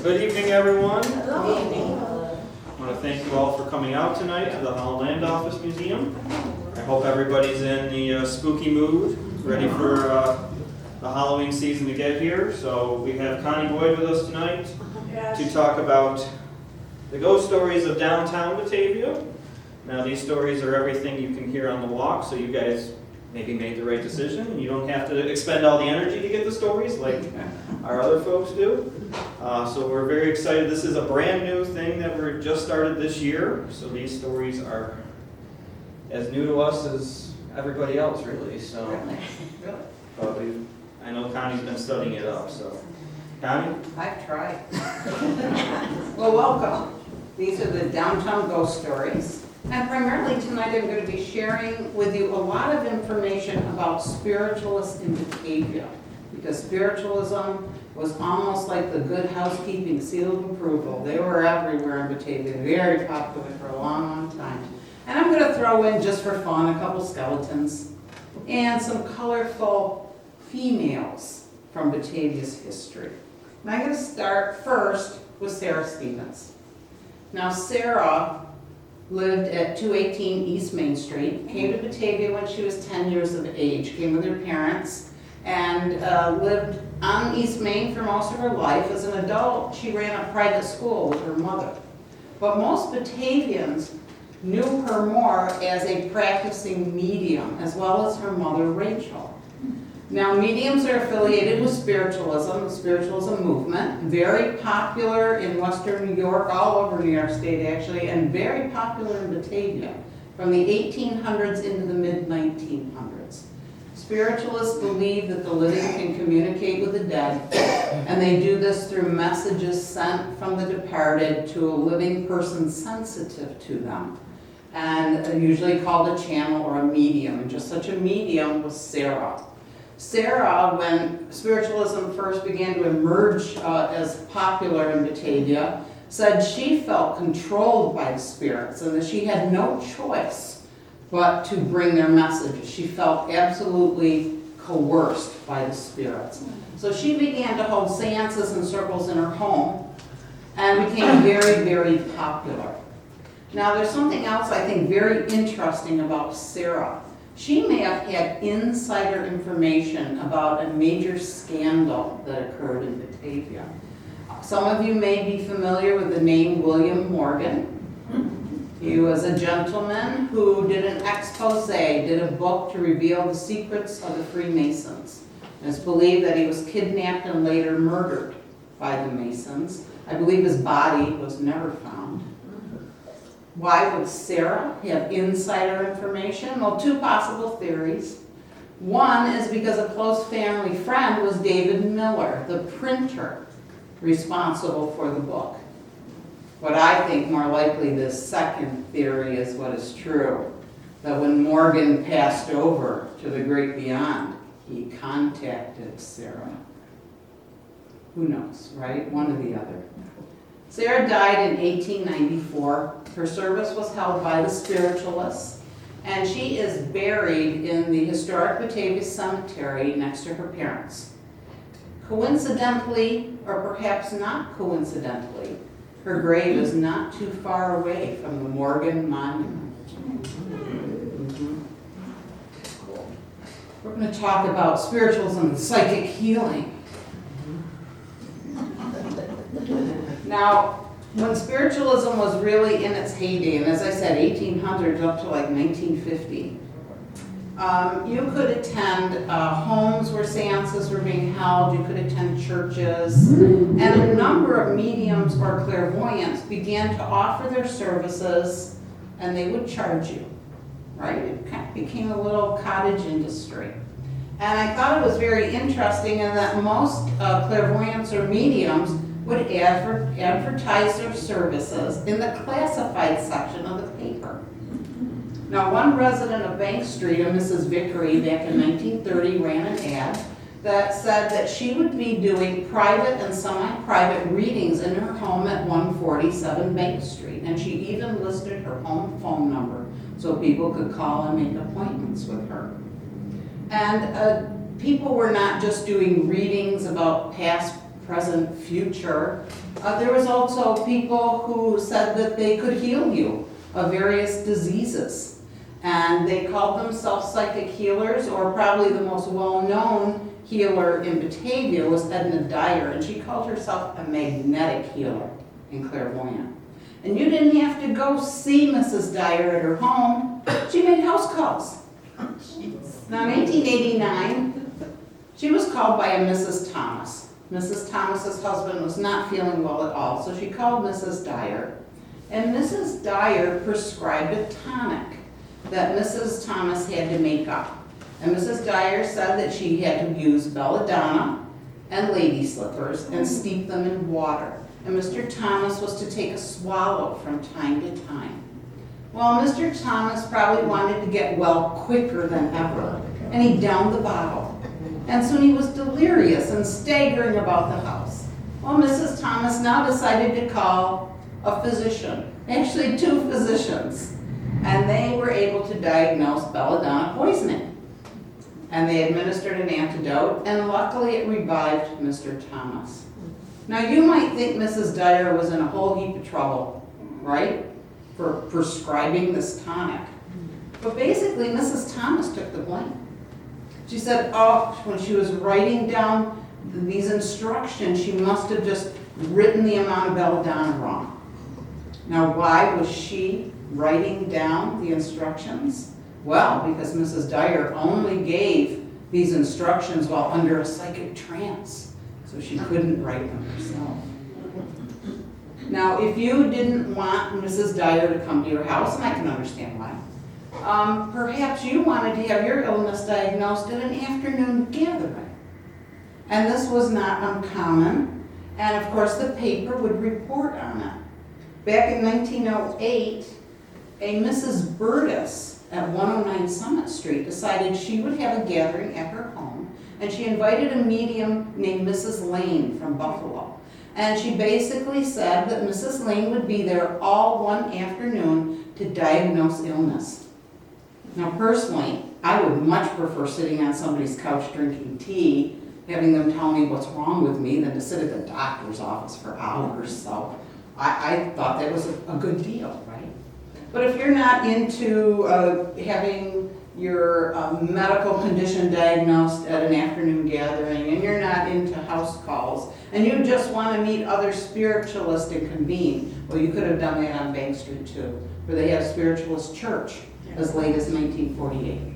Good evening, everyone. Hello. I want to thank you all for coming out tonight to the Holland Land Office Museum. I hope everybody's in the spooky mood, ready for the Halloween season to get here. So we have Connie Boyd with us tonight to talk about the ghost stories of downtown Batavia. Now these stories are everything you can hear on the walk, so you guys maybe made the right decision and you don't have to expend all the energy to get the stories like our other folks do. So we're very excited. This is a brand new thing that we're just started this year, so these stories are as new to us as everybody else, really. So, but I know Connie's been studying it up. So, Connie, I've tried. Well, welcome. These are the downtown ghost stories. And primarily tonight I'm going to be sharing with you a lot of information about spiritualists in Batavia. Because spiritualism was almost like the Good Housekeeping seal of approval. They were everywhere in Batavia, very popular for a long, long time. And I'm going to throw in, just for fun, a couple skeletons and some colorful females from Batavia's history. And I'm going to start first with Sarah Stevens. Now, Sarah lived at 218 East Main Street, came to Batavia when she was 10 years of age, came with her parents, and lived on East Main for most of her life. As an adult, she ran a private school with her mother. But most Batavians knew her more as a practicing medium, as well as her mother, Rachel. Now, mediums are affiliated with spiritualism, the spiritualism movement, very popular in Western New York, all over New York State actually, and very popular in Batavia from the 1800s into the mid-1900s. Spiritualists believe that the living can communicate with the dead, and they do this through messages sent from the departed to a living person sensitive to them, and usually called a channel or a medium. And just such a medium was Sarah. Sarah, when spiritualism first began to emerge as popular in Batavia, said she felt controlled by the spirits and that she had no choice but to bring their messages. She felt absolutely coerced by the spirits. So she began to hold seances and circles in her home and became very, very popular. Now, there's something else I think very interesting about Sarah. She may have had insider information about a major scandal that occurred in Batavia. Some of you may be familiar with the name William Morgan. He was a gentleman who did an expose, did a book to reveal the secrets of the Freemasons. It's believed that he was kidnapped and later murdered by the Masons. I believe his body was never found. Why would Sarah have insider information? Well, two possible theories. One is because a close family friend was David Miller, the printer responsible for the book. But I think more likely the second theory is what is true, that when Morgan passed over to the great beyond, he contacted Sarah. Who knows, right? One or the other. Sarah died in 1894. Her service was held by the spiritualists, and she is buried in the historic Batavia Cemetery next to her parents. Coincidentally, or perhaps not coincidentally, her grave is not too far away from the Morgan Monument. We're going to talk about spiritualism and psychic healing. Now, when spiritualism was really in its heyday, and as I said, 1800s up to like 1950, you could attend homes where seances were being held, you could attend churches, and a number of mediums or clairvoyants began to offer their services, and they would charge you, right? It kind of became a little cottage industry. And I thought it was very interesting in that most clairvoyants or mediums would advertise their services in the classified section of the paper. Now, one resident of Bank Street, a Mrs. Vickery, back in 1930, ran an ad that said that she would be doing private and semi-private readings in her home at 147 Bank Street. And she even listed her home phone number so people could call and make appointments with her. And people were not just doing readings about past present, future. There was also people who said that they could heal you of various diseases. And they called themselves psychic healers, or probably the most well-known healer in Batavia was Edna Dyer, and she called herself a magnetic healer and clairvoyant. And you didn't have to go see Mrs. Dyer at her home. She made house calls. Now, in 1889, she was called by a Mrs. Thomas. Mrs. Thomas's husband was not feeling well at all, so she called Mrs. Dyer. And Mrs. Dyer prescribed a tonic that Mrs. Thomas had to make up. And Mrs. Dyer said that she had to use belladonna and lady slippers and steep them in water. And Mr. Thomas was to take a swallow from time to time. Well, Mr. Thomas probably wanted to get well quicker than ever, and he downed the bottle. And soon he was delirious and staggering about the house. Well, Mrs. Thomas now decided to call a physician, actually 2 physicians, and they were able to diagnose belladonna poisoning. And they administered an antidote, and luckily it revived Mr. Thomas. Now you might think Mrs. Dyer was in a whole heap of trouble, right, for prescribing this tonic. But basically Mrs. Thomas took the blame. She said, oh, when she was writing down these instructions, she must have just written the amount of belladonna wrong. Now why was she writing down the instructions? Well, because Mrs. Dyer only gave these instructions while under a psychic trance, so she couldn't write them herself. Now, if you didn't want Mrs. Dyer to come to your house, and I can understand why, perhaps you wanted to have your illness diagnosed at an afternoon gathering. And this was not uncommon, and of course the paper would report on it. Back in 1908, a Mrs. Burtis at 109 Summit Street decided she would have a gathering at her home, and she invited a medium named Mrs. Lane from Buffalo. And she basically said that Mrs. Lane would be there all one afternoon to diagnose illness. Now personally, I would much prefer sitting on somebody's couch drinking tea, having them tell me what's wrong with me, than to sit at the doctor's office for hours. So I thought that was a good deal, right? But if you're not into having your medical condition diagnosed at an afternoon gathering, and you're not into house calls, and you just want to meet other spiritualists and convene, well, you could have done that on Bank Street too, where they had a spiritualist church as late as 1948.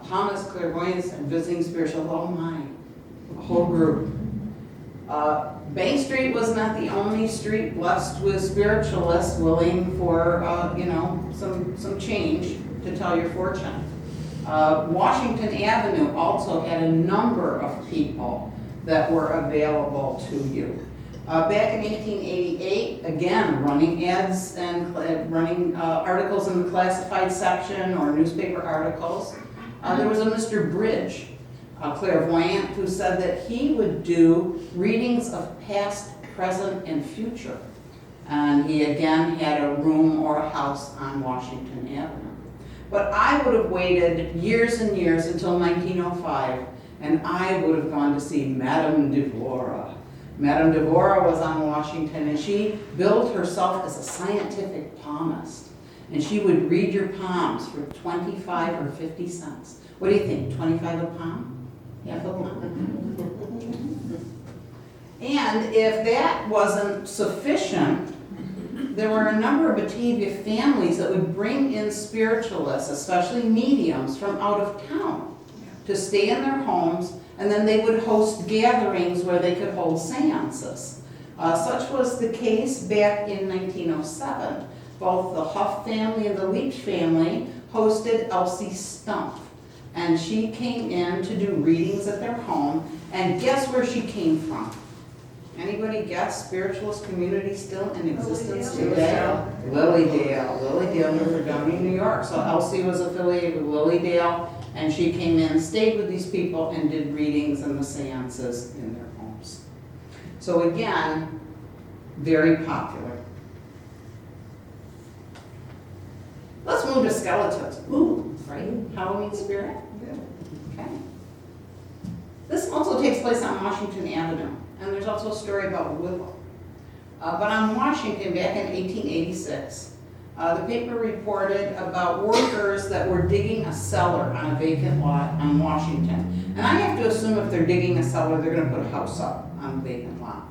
Thomas, clairvoyance, and visiting spiritual, oh my, a whole group. Bank Street was not the only street blessed with spiritualists willing for, some change to tell your fortune. Washington Avenue also had a number of people that were available to you. Back in 1888, again, running ads and running articles in the classified section or newspaper articles, there was a Mr. Bridge, a clairvoyant, who said that he would do readings of past, present, and future. And he again had a room or a house on Washington Avenue. But I would have waited years and years until 1905, and I would have gone to see Madame Devora. Madame Devora was on Washington, and she billed herself as a scientific palmist. And she would read your palms for 25 or 50 cents. What do you think, 25 a palm? Half a palm? And if that wasn't sufficient, there were a number of Batavia families that would bring in spiritualists, especially mediums, from out of town to stay in their homes, and then they would host gatherings where they could hold seances. Such was the case back in 1907. Both the Huff family and the Leach family hosted Elsie Stumpf, and she came in to do readings at their home, and guess where she came from? Anybody guess? Spiritualist community still in existence today? Lilydale, New Fredonia, New York. So Elsie was affiliated with Lilydale, and she came in, stayed with these people, and did readings and the seances in their homes. So again, very popular. Let's move to skeletons. Ooh, right? Halloween spirit? takes place on Washington Avenue, and there's also a story about Willow. But on Washington, back in 1886, the paper reported about workers that were digging a cellar on a vacant lot on Washington. And I have to assume if they're digging a cellar, they're gonna put a house up on a vacant lot.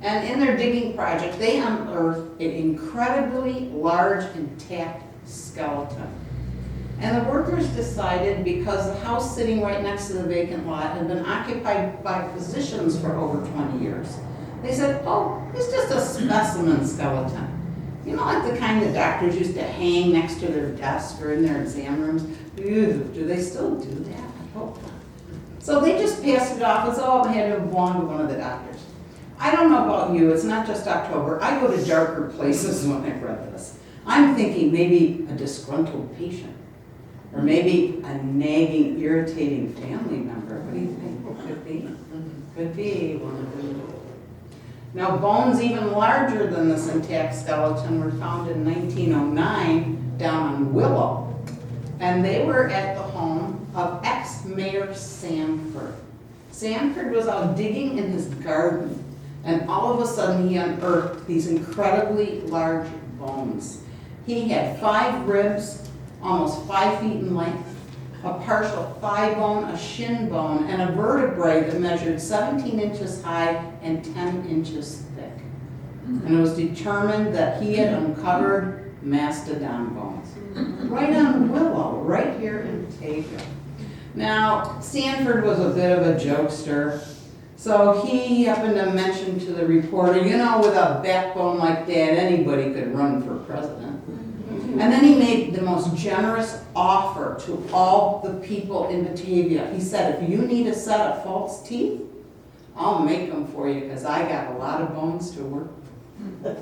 And in their digging project, they unearthed an incredibly large intact skeleton. And the workers decided, because the house sitting right next to the vacant lot had been occupied by physicians for over 20 years, they said, oh, it's just a specimen skeleton. You know, like the kind that doctors used to hang next to their desk or in their exam rooms? Ew, do they still do that? I hope not. So they just passed it off as, oh, it had to belong to one of the doctors. I don't know about you, it's not just October. I go to darker places when I've read this. I'm thinking maybe a disgruntled patient, or maybe a nagging, irritating family member. What do you think? Could be. Could be one of them. Now, bones even larger than this intact skeleton were found in 1909 down on Willow. And they were at the home of ex-Mayor Sanford. Sanford was out digging in his garden, and all of a sudden he unearthed these incredibly large bones. He had 5 ribs, almost 5 feet in length, a partial thigh bone, a shin bone, and a vertebrae that measured 17 inches high and 10 inches thick. And it was determined that he had uncovered mastodon bones. Right on Willow, right here in Batavia. Now, Sanford was a bit of a jokester, so he happened to mention to the reporter, you know, with a backbone like that, anybody could run for president. And then he made the most generous offer to all the people in Batavia. He said, if you need a set of false teeth, I'll make them for you because I got a lot of bones to work with.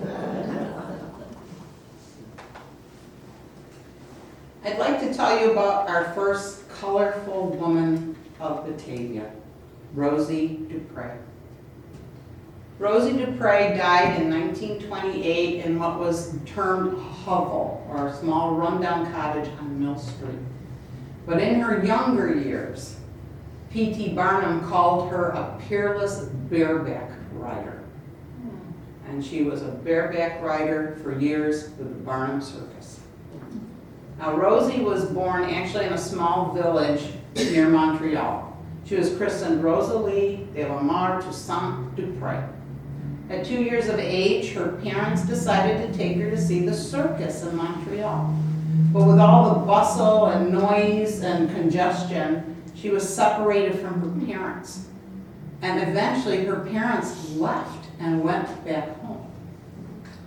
I'd like to tell you about our first colorful woman of Batavia, Rosie Dupre. Rosie Dupre died in 1928 in what was termed a hovel, or a small rundown cottage on Mill Street. But in her younger years, P.T. Barnum called her a peerless bareback rider. And she was a bareback rider for years with the Barnum Circus. Now, Rosie was born actually in a small village near Montreal. She was christened Rosalie de la Mare Toussaint Dupre. At 2 years of age, her parents decided to take her to see the circus in Montreal. But with all the bustle and noise and congestion, she was separated from her parents. And eventually her parents left and went back home.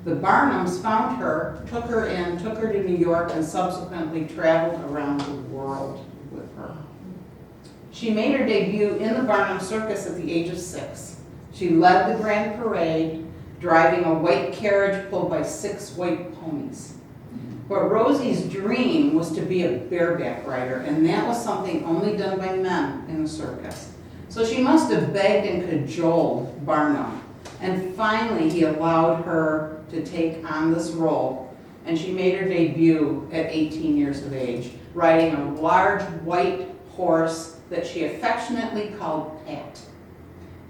The Barnums found her, took her to New York, and subsequently traveled around the world with her. She made her debut in the Barnum Circus at the age of 6. She led the grand parade, driving a white carriage pulled by 6 white ponies. But Rosie's dream was to be a bareback rider, and that was something only done by men in the circus. So she must have begged and cajoled Barnum, and finally he allowed her to take on this role, and she made her debut at 18 years of age, riding a large white horse that she affectionately called Pat.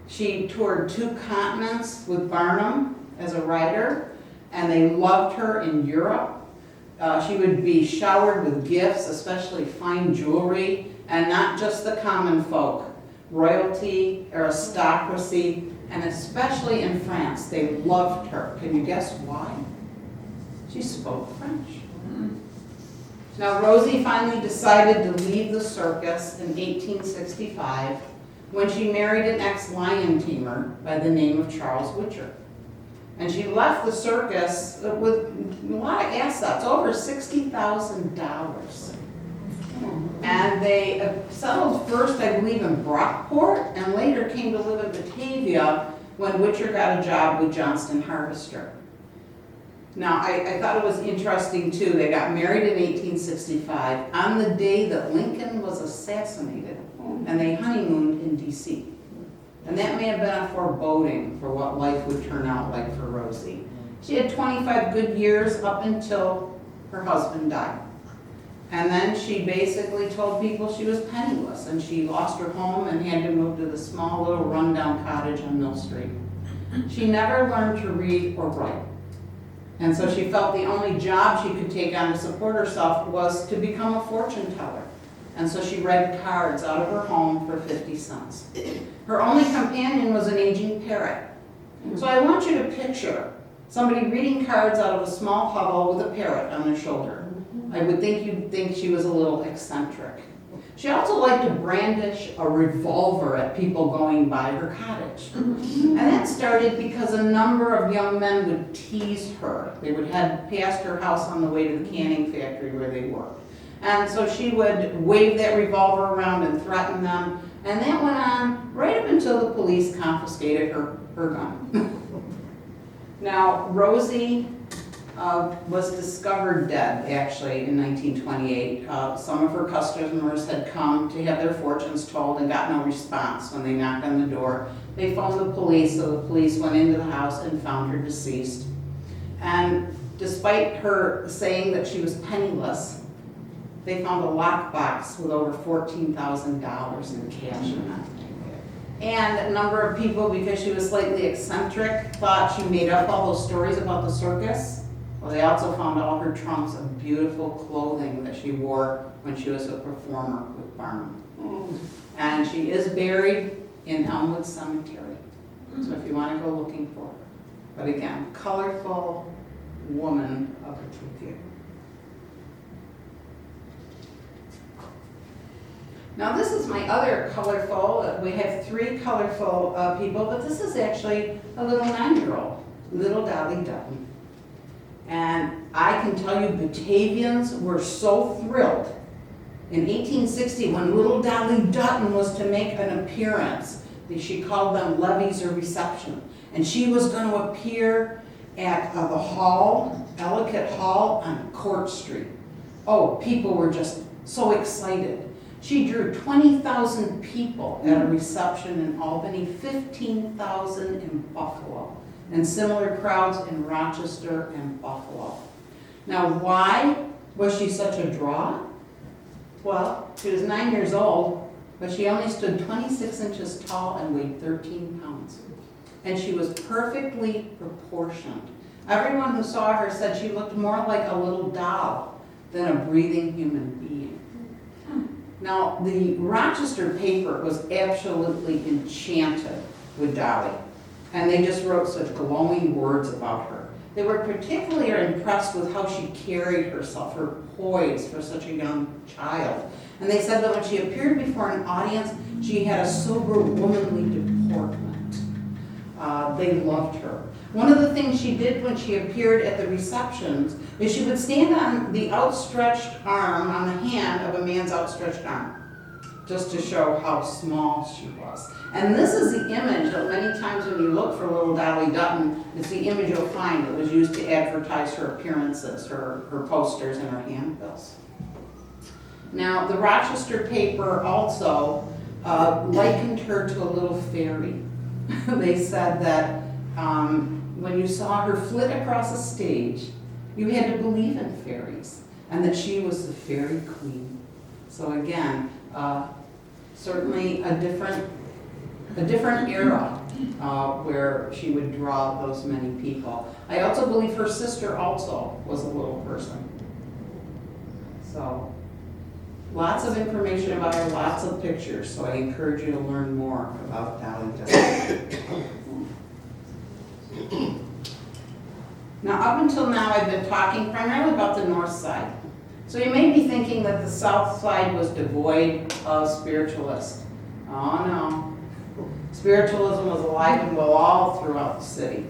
She toured 2 continents with Barnum as a rider, and they loved her in Europe. She would be showered with gifts, especially fine jewelry, and not just the common folk. Royalty, aristocracy, and especially in France, they loved her. Can you guess why? She spoke French. Now, Rosie finally decided to leave the circus in 1865 when she married an ex-lion tamer by the name of Charles Witcher. And she left the circus with a lot of assets, over $60,000. And they settled first, I believe, in Brockport, and later came to live in Batavia when Witcher got a job with Johnston Harvester. Now, I thought it was interesting, too. They got married in 1865 on the day that Lincoln was assassinated, and they honeymooned in D.C. And that may have been a foreboding for what life would turn out like for Rosie. She had 25 good years up until her husband died. And then she basically told people she was penniless, and she lost her home and had to move to the small little rundown cottage on Mill Street. She never learned to read or write. And so she felt the only job she could take on to support herself was to become a fortune teller. And so she read cards out of her home for 50 cents. Her only companion was an aging parrot. So I want you to picture somebody reading cards out of a small hovel with a parrot on their shoulder. I would think you'd think she was a little eccentric. She also liked to brandish a revolver at people going by her cottage. And that started because a number of young men would tease her. They would head past her house on the way to the canning factory where they worked. And so she would wave that revolver around and threaten them. And that went on right up until the police confiscated her gun. Now, Rosie was discovered dead, actually, in 1928. Some of her customers had come to have their fortunes told and got no response when they knocked on the door. They phoned the police, so the police went into the house and found her deceased. And despite her saying that she was penniless, they found a lockbox with over $14,000 in cash in it. And a number of people, because she was slightly eccentric, thought she made up all those stories about the circus. Well, they also found all her trunks of beautiful clothing that she wore when she was a performer with Barnum. And she is buried in Elmwood Cemetery. So if you want to go looking for her. But again, colorful woman of Batavia. Now this is my other colorful, we have three colorful people, but this is actually a little 9-year-old, little Dolly Dutton. And I can tell you Batavians were so thrilled in 1860 when little Dolly Dutton was to make an appearance. She called them levees or reception. And she was going to appear at the hall, Ellicott Hall on Court Street. Oh, people were just so excited. She drew 20,000 people at a reception in Albany, 15,000 in Buffalo, and similar crowds in Rochester and Buffalo. Now, why was she such a draw? Well, she was 9 years old, but she only stood 26 inches tall and weighed 13 pounds. And she was perfectly proportioned. Everyone who saw her said she looked more like a little doll than a breathing human being. Now, the Rochester paper was absolutely enchanted with Dolly, and they just wrote such glowing words about her. They were particularly impressed with how she carried herself, her poise for such a young child. And they said that when she appeared before an audience, she had a sober, womanly deportment. They loved her. One of the things she did when she appeared at the receptions is she would stand on the outstretched arm, on the hand of a man's outstretched arm, just to show how small she was. And this is the image that many times when you look for little Dolly Dutton, it's the image you'll find that was used to advertise her appearances, her posters, and her handbills. Now, the Rochester paper also likened her to a little fairy. They said that when you saw her flit across a stage, you had to believe in fairies, and that she was the fairy queen. So again, certainly a different era where she would draw those many people. I also believe her sister also was a little person. So lots of information about her, lots of pictures, so I encourage you to learn more about Dolly Dutton. Now, up until now, I've been talking primarily about the north side. So you may be thinking that the south side was devoid of spiritualists. Oh no. Spiritualism was alive and well all throughout the city.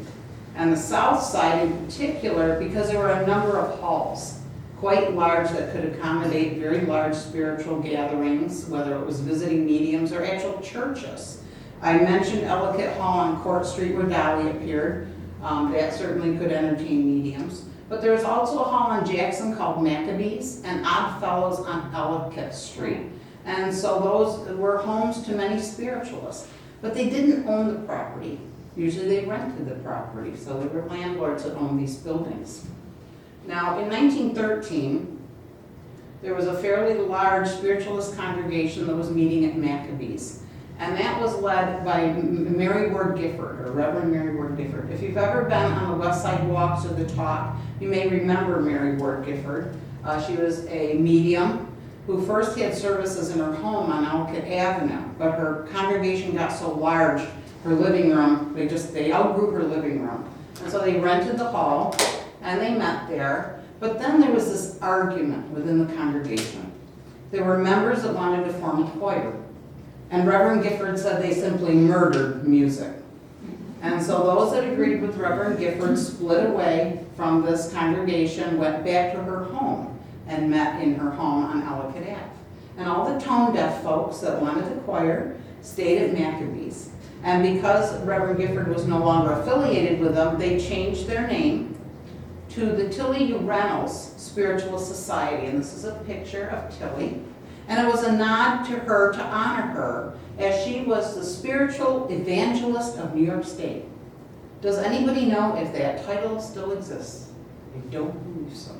And the south side in particular, because there were a number of halls, quite large, that could accommodate very large spiritual gatherings, whether it was visiting mediums or actual churches. I mentioned Ellicott Hall on Court Street where Dolly appeared. That certainly could entertain mediums. But there was also a hall on Jackson called Maccabees and Oddfellows on Ellicott Street. And so those were homes to many spiritualists. But they didn't own the property. Usually they rented the property, so there were landlords that owned these buildings. Now, in 1913, there was a fairly large spiritualist congregation that was meeting at Maccabees. And that was led by Mary Ward Gifford, or Reverend Mary Ward Gifford. If you've ever been on the West Side walks or the talk, you may remember Mary Ward Gifford. She was a medium who first had services in her home on Ellicott Avenue, but her congregation got so large, her living room, they outgrew her living room. And so they rented the hall, and they met there. But then there was this argument within the congregation. There were members that wanted to form a choir. And Reverend Gifford said they simply murdered music. And so those that agreed with Reverend Gifford split away from this congregation, went back to her home, and met in her home on Ellicott Ave. And all the tone-deaf folks that wanted the choir stayed at Maccabees. And because Reverend Gifford was no longer affiliated with them, they changed their name to the Tilly Reynolds Spiritualist Society. And this is a picture of Tilly. And it was a nod to her, to honor her, as she was the spiritual evangelist of New York State. Does anybody know if that title still exists? I don't believe so.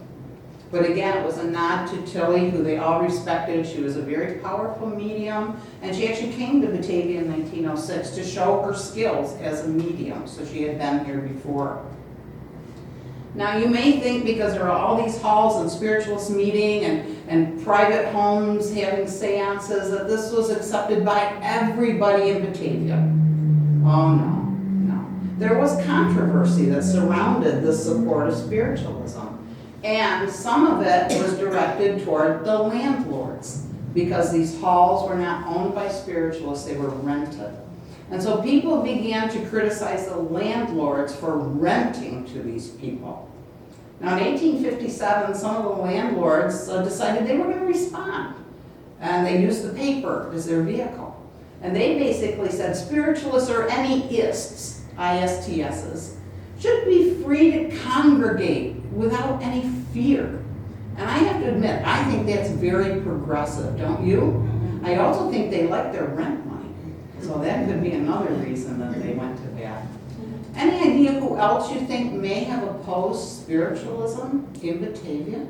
But again, it was a nod to Tilly, who they all respected. She was a very powerful medium, and she actually came to Batavia in 1906 to show her skills as a medium, so she had been here before. Now you may think, because there are all these halls and spiritualists meeting and private homes having seances, that this was accepted by everybody in Batavia. Oh no, no. There was controversy that surrounded the support of spiritualism. And some of it was directed toward the landlords, because these halls were not owned by spiritualists, they were rented. And so people began to criticize the landlords for renting to these people. Now in 1857, some of the landlords decided they were going to respond. And they used the paper as their vehicle. And they basically said spiritualists or any ists, ISTSs, should be free to congregate without any fear. And I have to admit, I think that's very progressive, don't you? I also think they like their rent money. So that could be another reason that they went to that. Any idea who else you think may have opposed spiritualism in Batavia?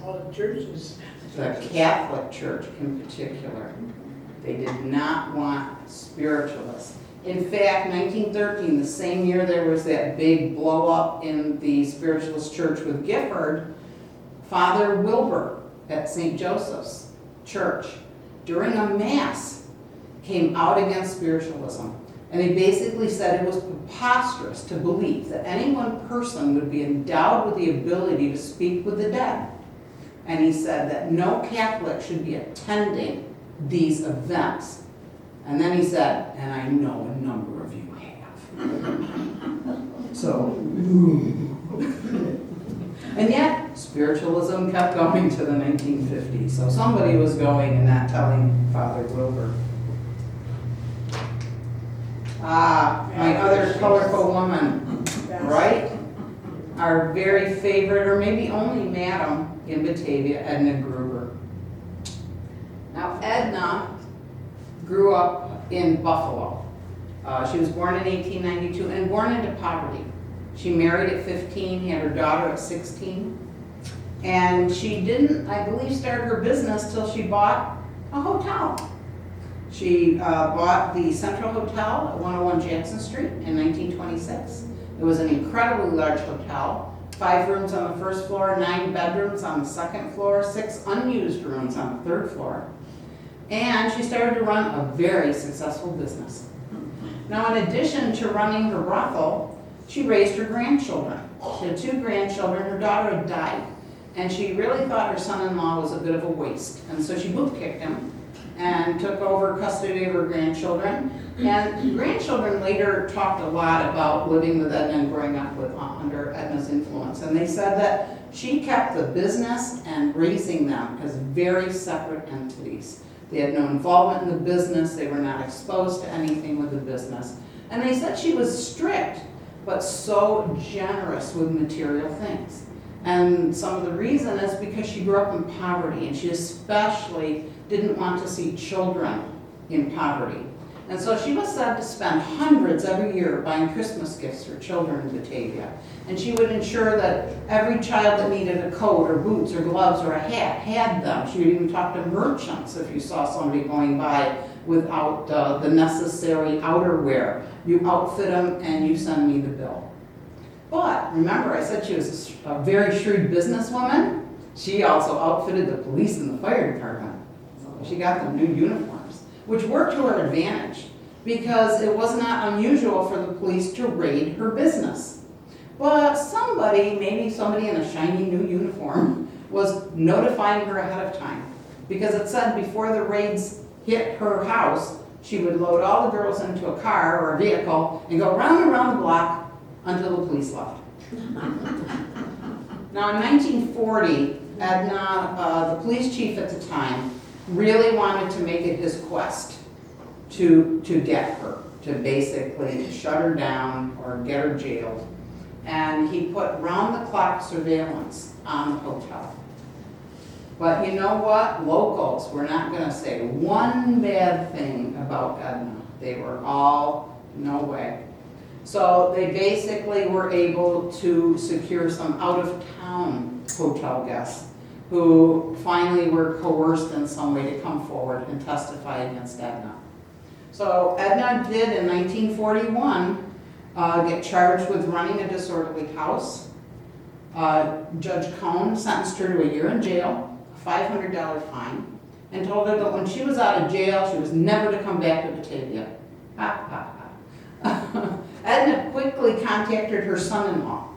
All the churches. The Catholic Church in particular. They did not want spiritualists. In fact, 1913, the same year there was that big blow up in the spiritualist church with Gifford, Father Wilbur at St. Joseph's Church, during a mass, came out against spiritualism. And he basically said it was preposterous to believe that any one person would be endowed with the ability to speak with the dead. And he said that no Catholic should be attending these events. And then he said, and I know a number of you have. So, and yet, spiritualism kept going to the 1950s. So somebody was going and not telling Father Wilbur. Ah, my other colorful woman, right? Our very favorite, or maybe only madam in Batavia, Edna Gruber. Now, Edna grew up in Buffalo. She was born in 1892 and born into poverty. She married at 15, had her daughter at 16. And she didn't, I believe, start her business till she bought a hotel. She bought the Central Hotel at 101 Jackson Street in 1926. It was an incredibly large hotel, 5 rooms on the first floor, 9 bedrooms on the second floor, 6 unused rooms on the third floor. And she started to run a very successful business. Now, in addition to running her brothel, she raised her grandchildren. She had 2 grandchildren. Her daughter had died, and she really thought her son-in-law was a bit of a waste. And so she boot-kicked him and took over custody of her grandchildren. And the grandchildren later talked a lot about living with Edna and growing up under Edna's influence. And they said that she kept the business and raising them as very separate entities. They had no involvement in the business. They were not exposed to anything with the business. And they said she was strict, but so generous with material things. And some of the reason is because she grew up in poverty, and she especially didn't want to see children in poverty. And so she was said to spend hundreds every year buying Christmas gifts for children in Batavia. And she would ensure that every child that needed a coat or boots or gloves or a hat had them. She would even talk to merchants if you saw somebody going by without the necessary outerwear. You outfit them and you send me the bill. But remember, I said she was a very shrewd businesswoman. She also outfitted the police and the fire department. So she got them new uniforms, which worked to her advantage because it was not unusual for the police to raid her business. But somebody, maybe somebody in a shiny new uniform, was notifying her ahead of time because it said before the raids hit her house, she would load all the girls into a car or a vehicle and go round and around the block until the police left. Now in 1940, Edna, the police chief at the time, really wanted to make it his quest to get her, to basically shut her down or get her jailed. And he put round-the-clock surveillance on the hotel. But you know what? Locals were not going to say one bad thing about Edna. They were all, no way. So they basically were able to secure some out-of-town hotel guests who finally were coerced in some way to come forward and testify against Edna. So Edna did in 1941 get charged with running a disorderly house. Judge Cohn sentenced her to a year in jail, a $500 fine, and told her that when she was out of jail, she was never to come back to Batavia. Ha, ha, ha. Edna quickly contacted her son-in-law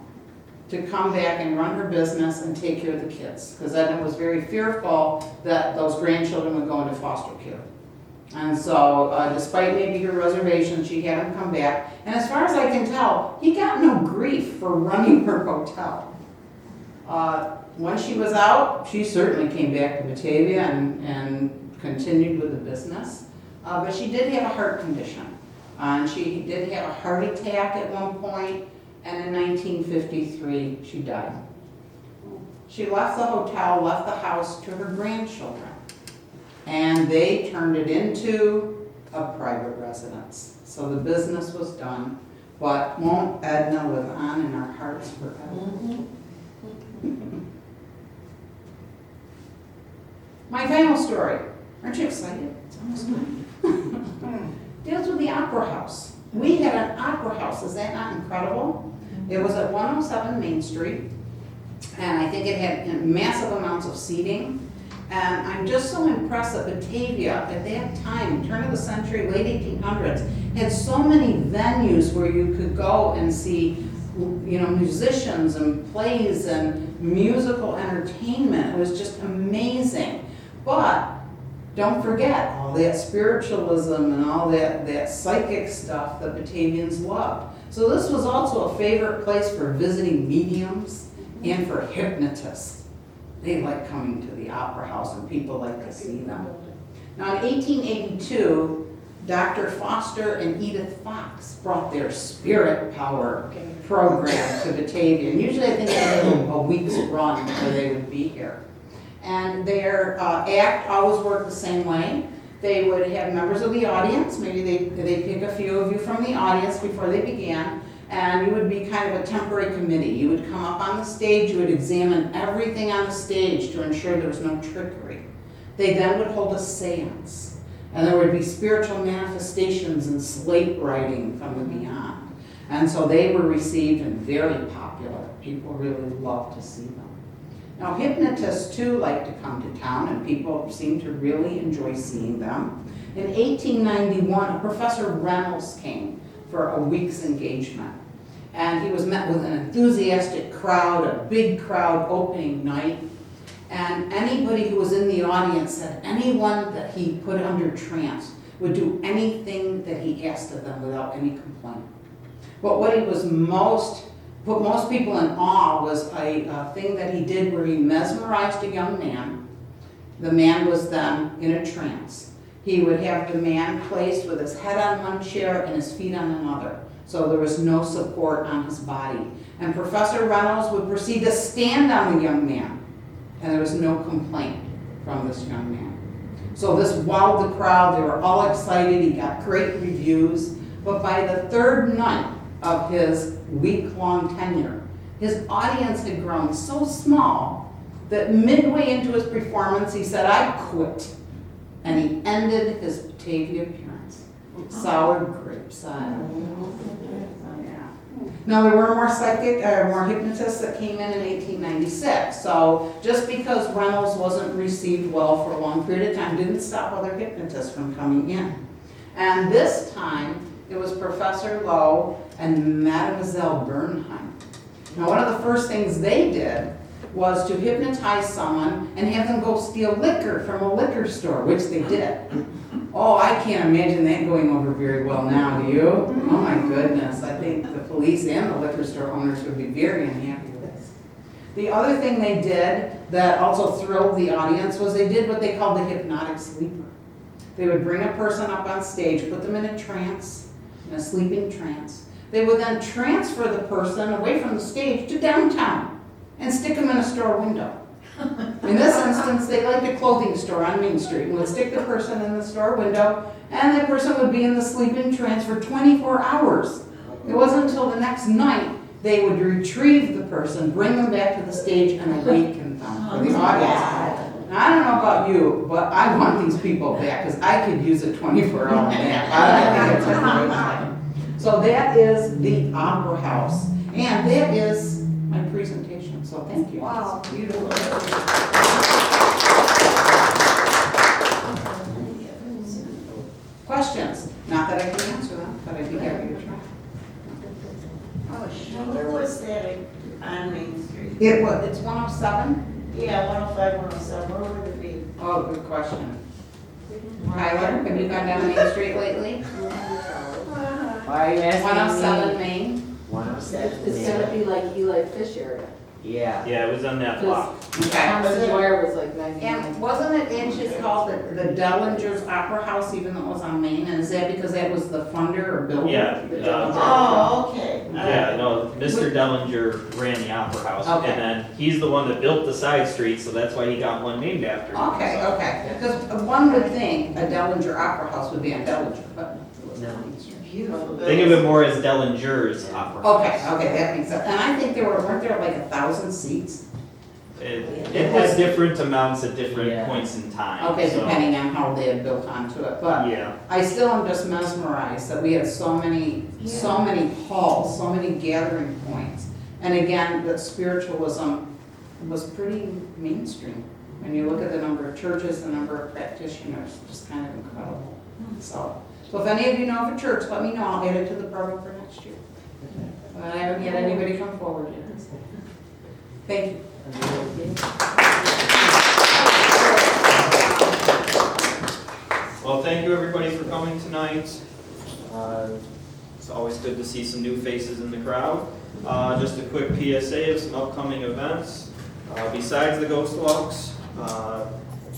to come back and run her business and take care of the kids, because Edna was very fearful that those grandchildren would go into foster care. And so, despite maybe her reservations, she had him come back. And as far as I can tell, he got no grief for running her hotel. When she was out, she certainly came back to Batavia and continued with the business. But she did have a heart condition. And she did have a heart attack at one point, and in 1953, she died. She left the hotel, left the house to her grandchildren. And they turned it into a private residence. So the business was done, but won't Edna live on in our hearts forever? My final story. Aren't you excited? It's almost time. Deals with the Opera House. We had an Opera House. Is that not incredible? It was at 107 Main Street, and I think it had massive amounts of seating. And I'm just so impressed that Batavia, at that time, turn of the century, late 1800s, had so many venues where you could go and see, musicians and plays and musical entertainment. It was just amazing. But don't forget all that spiritualism and all that psychic stuff that Batavians loved. So this was also a favorite place for visiting mediums and for hypnotists. They like coming to the Opera House, and people like to see them. Now in 1882, Dr. Foster and Edith Fox brought their Spirit Power program to Batavia. And usually I think they had a week's run where they would be here. And their act always worked the same way. They would have members of the audience, maybe they'd pick a few of you from the audience before they began, and you would be kind of a temporary committee. You would come up on the stage, you would examine everything on the stage to ensure there was no trickery. They then would hold a seance, and there would be spiritual manifestations and slate writing from the beyond. And so they were received and very popular. People really loved to see them. Now hypnotists too like to come to town, and people seem to really enjoy seeing them. In 1891, Professor Reynolds came for a week's engagement. And he was met with an enthusiastic crowd, a big crowd opening night. And anybody who was in the audience said anyone that he put under trance would do anything that he asked of them without any complaint. But what he was put most people in awe was a thing that he did where he mesmerized a young man. The man was then in a trance. He would have the man placed with his head on one chair and his feet on another. So there was no support on his body. And Professor Reynolds would proceed to stand on the young man. And there was no complaint from this young man. So this wowed the crowd. They were all excited. He got great reviews. But by the third night of his week-long tenure, his audience had grown so small that midway into his performance, he said, "I quit." And he ended his Batavia appearance. Sour grapeside. Now, there were more more hypnotists that came in 1896. So just because Reynolds wasn't received well for a long period of time didn't stop other hypnotists from coming in. And this time, it was Professor Lowe and Mademoiselle Bernheim. Now, one of the first things they did was to hypnotize someone and have them go steal liquor from a liquor store, which they did. Oh, I can't imagine that going over very well now, do you? Oh my goodness, I think the police and the liquor store owners would be very unhappy with this. The other thing they did that also thrilled the audience was they did what they called the hypnotic sleeper. They would bring a person up on stage, put them in a trance, in a sleeping trance. They would then transfer the person away from the stage to downtown and stick them in a store window. In this instance, they liked a clothing store on Main Street and would stick the person in the store window, and that person would be in the sleeping trance for 24 hours. It wasn't until the next night they would retrieve the person, bring them back to the stage, and awaken them for the audience. Now, I don't know about you, but I want these people back because I could use a 24-hour nap. I think it's a great time. So that is the Opera House, and that is my presentation. So thank you. Wow, beautiful. Questions? Not that I can answer them, but I'd be happy to try. Oh, sure. Where was that on Main Street? It's 107? Yeah, 105, 107, where would it be? Oh, good question. Tyler, have you gone down Main Street lately? Why are you asking 107 me? Main? 107. It's gonna be like Eli Fish area. Yeah. Yeah, it was on that block. Okay. Thomas Dwyer was like 99. And wasn't it actually called the Dellinger's Opera House, even though it was on Main? And is that because that was the funder or builder? Yeah, The Dellinger. Oh, okay. Yeah, no, Mr. Dellinger ran the Opera House, Okay. and then he's the one that built the side street, so that's why he got one named after him. Okay, okay. Because one would think a Dellinger Opera House would be on Dellinger, but it was on Main Street. Beautiful. Think of it more as Dellinger's Opera House. Okay, okay, that makes sense. And I think weren't there like 1,000 seats? It has different amounts at different Yeah. points in time. Okay, so, depending on how they had built onto it, but Yeah, I still am just mesmerized that we had so many halls, so many gathering points. And again, that spiritualism was pretty mainstream. When you look at the number of churches, the number of practitioners, just kind of incredible. So if any of you know of a church, let me know, I'll add it to the program for next year. But I haven't had anybody come forward yet. Thank you. well, thank you everybody for coming tonight. It's always good to see some new faces in the crowd. Just a quick PSA of some upcoming events. Besides the Ghost Walks,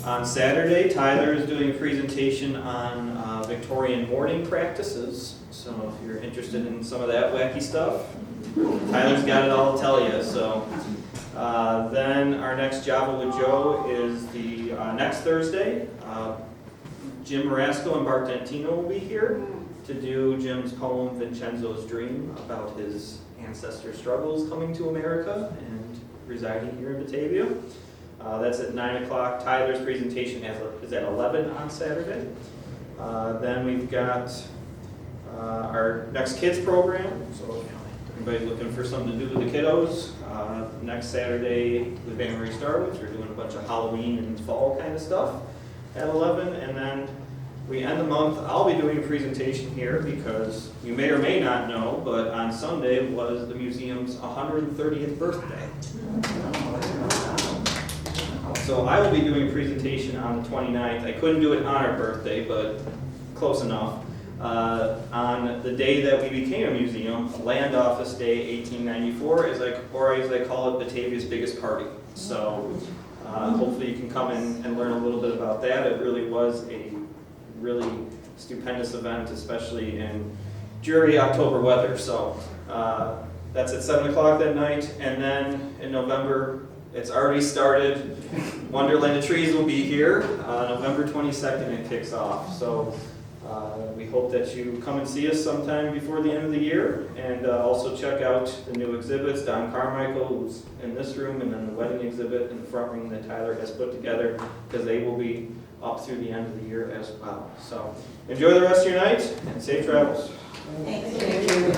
on Saturday, Tyler is doing a presentation on Victorian mourning practices. So if you're interested in some of that wacky stuff, Tyler's got it all to tell you. So then our next Java with Joe is the next Thursday. Jim Marasco and Bart Dentino will be here to do Jim's poem Vincenzo's Dream about his ancestor struggles coming to America and residing here in Batavia. That's at 9 o'clock. Tyler's presentation is at 11 on Saturday. Then we've got our next kids program. So if anybody's looking for something to do with the kiddos, next Saturday with Van Marie Starwoods, we're doing a bunch of Halloween and fall kind of stuff at 11. And then we end the month, I'll be doing a presentation here because you may or may not know, but on Sunday was the museum's 130th birthday. So I will be doing a presentation on the 29th. I couldn't do it on our birthday, but close enough. On the day that we became a museum, Land Office Day 1894, or as I call it, Batavia's biggest party. So hopefully you can come in and learn a little bit about that. It really was a really stupendous event, especially in dreary October weather. So that's at 7 o'clock that night. And then in November, it's already started. Wonderland of Trees will be here. November 22nd it kicks off. So we hope that you come and see us sometime before the end of the year. And also check out the new exhibits. Don Carmichael, who's in this room, and then the wedding exhibit in the front room that Tyler has put together, because they will be up through the end of the year as well. So enjoy the rest of your night and safe travels. Thank you. Thank you.